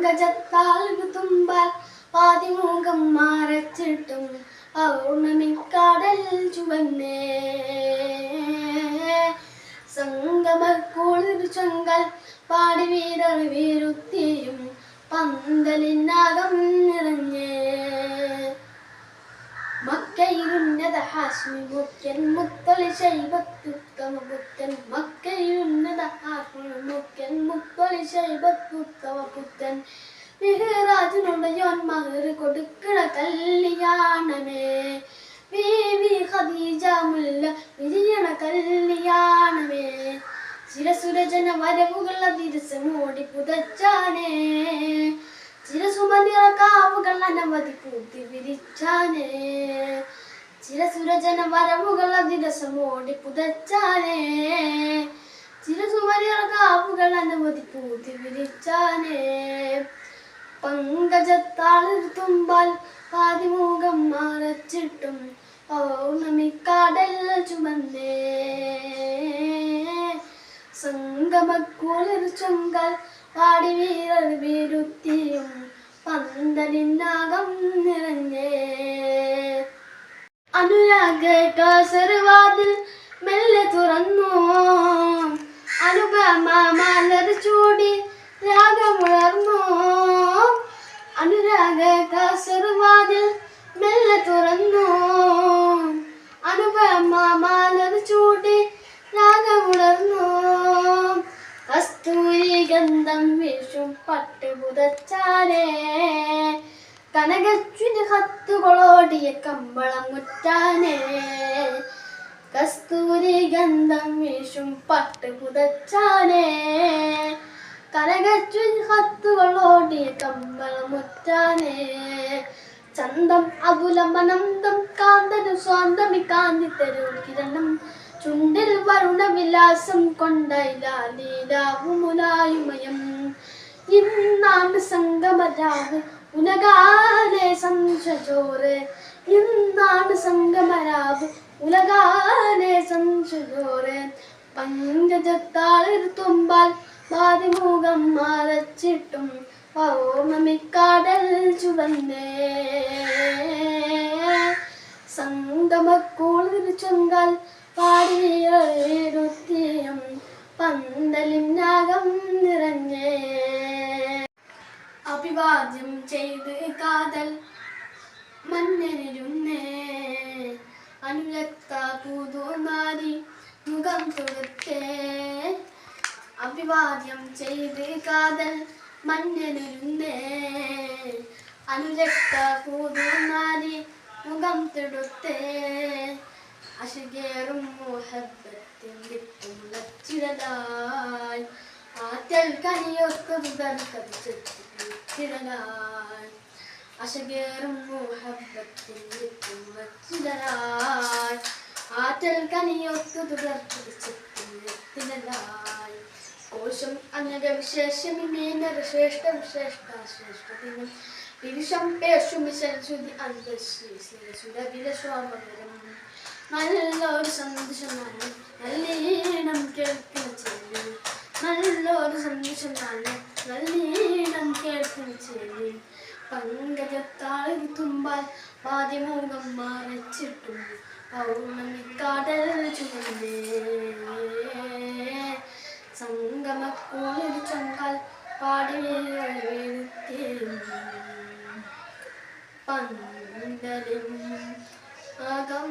പങ്കജത്താൽ തുമ്പാൽ പാതിമുഖം മറച്ചിട്ടും പൗർണമിക്കാടൽ ചുവന്നേ സംഗമക്കുളിർ ചൊങ്കൽ പാടി വീരർ വീരുത്തിയും പന്തലിനകം നിറഞ്ഞേ മക്കയിലുന്നത ഹാഷ്മി മുഖ്യൻ മുത്തൊളി ശൈബത്തുത്തമ പുത്തൻ മക്കയിലുന്നത ഹാഷ്മി മുഖ്യൻ മുത്തൊളി ശൈബത്തുത്തമ പുത്തൻ മിഹ്റാജിനുടയോൻ മഹർ കൊടുക്കണ കല്യാണമേ ബീവി ഖദീജ മുല്ല വിരിയണ കല്യാണമേ ചിരസുരജന വരവുകൾ അതിരസമോടി പുതച്ചാനേ ചിരസുമതിറ കാവുകൾ അനവധി പൂത്തി വിരിച്ചാനേ ചിരസുരജന വരവുകൾ അതിരസമോടി പുതച്ചാനേ ചിരസുമതിറ കാവുകൾ അനവധി പൂത്തി വിരിച്ചാനേ പങ്കജത്താളിർ തുമ്പാൽ പാതിമുഖം മറച്ചിട്ടും പൗർണമിക്കാടൽ ചുമന്നേ സംഗമക്കുളിർ ചൊങ്കൽ പാടി വീരർ വീരുത്തിയും പന്തലിനകം നിറഞ്ഞേ അനുരാഗ കാസർവാതിൽ മെല്ലെ തുറന്നു അനുപമ മലർ ചൂടി രാഗമുണർന്നു അനുരാഗ കാസർവാതിൽ മെല്ലെ തുറന്നു അനുപമ മലർ ചൂടി രാഗമുണർന്നു കസ്തൂരി ഗന്ധം വീശും പട്ട് പുതച്ചാലേ കനകച്ചുന് കത്തുകളോടിയ കമ്പളം മുറ്റാനേ കസ്തൂരി ഗന്ധം വീശും പട്ട് പുതച്ചാനേ കനകച്ചുന് കത്തുകളോടിയ കമ്പളം മുറ്റാനേ ചന്തം അതുലമനന്തം കാന്തനു സ്വാന്തമി കാന്തി തരൂ കിരണം ചുണ്ടിൽ വരുണവിലാസം കൊണ്ടൈലാലീലാവുമുലായുമയം ഇന്നാണ് സംഗമരാവ് ഉലകാലെ സംശജോറ് ഇന്നാണ് സംഗമരാവ് ഉലകാലെ സംശജോറ് പങ്കജത്താളിർ തുമ്പാൽ പാതിമുഖം മറച്ചിട്ടും പൗർണമിക്കാടൽ ചുവന്നേ സംഗമക്കുളിർ ചൊങ്കാൽ പാടിയും പന്തലിനകം നിറഞ്ഞേ അഭിവാദ്യം ചെയ്ത് കാതൽ മന്നനിരുന്നേ അനുരക്ത പൂതുമാരി മുഖം തൊടുത്തേ അഭിവാദ്യം ചെയ്ത് കാതൽ മന്നനിരുന്നേ അനുരക്ത പൂതുമാരി മുഖം തൊടുത്തേ അശകേറും മോഹബത്തിൻ വിത്തുമുളച്ചിടലായി ആറ്റൽ കനിയൊത്തു തിരലായി അശകേറും മോഹബത്തിൻ വിത്തുമുളച്ചിടലായി ആറ്റൽ കനിയൊത്തു തിരലായി കോശം അനക വിശേഷമിമേനർ ശ്രേഷ്ഠ വിശേഷ്ട ശ്രേഷ്ഠതിനും വിരിശം പേശു മിശൽശുതി അന്തശ്രീസുരവിലസ്വാമകരം നല്ലൊരു സന്ദേശമാണ് നല്ലീണം കേൾക്കുന്ന ചെല്ലി നല്ലൊരു സന്ദേശമാണ് നല്ലീണം കേൾക്കുന്ന ചെല്ലി പങ്കജത്താളിർ തുമ്പാൽ പാതിമുഖം മറച്ചിട്ടും പൗർണമിക്കാടൽ ചുവന്നേ സംഗമക്കുളിർ ചൊങ്കാൽ പാടി വീഴ്ത്തിയും പന്തലിൻ അകം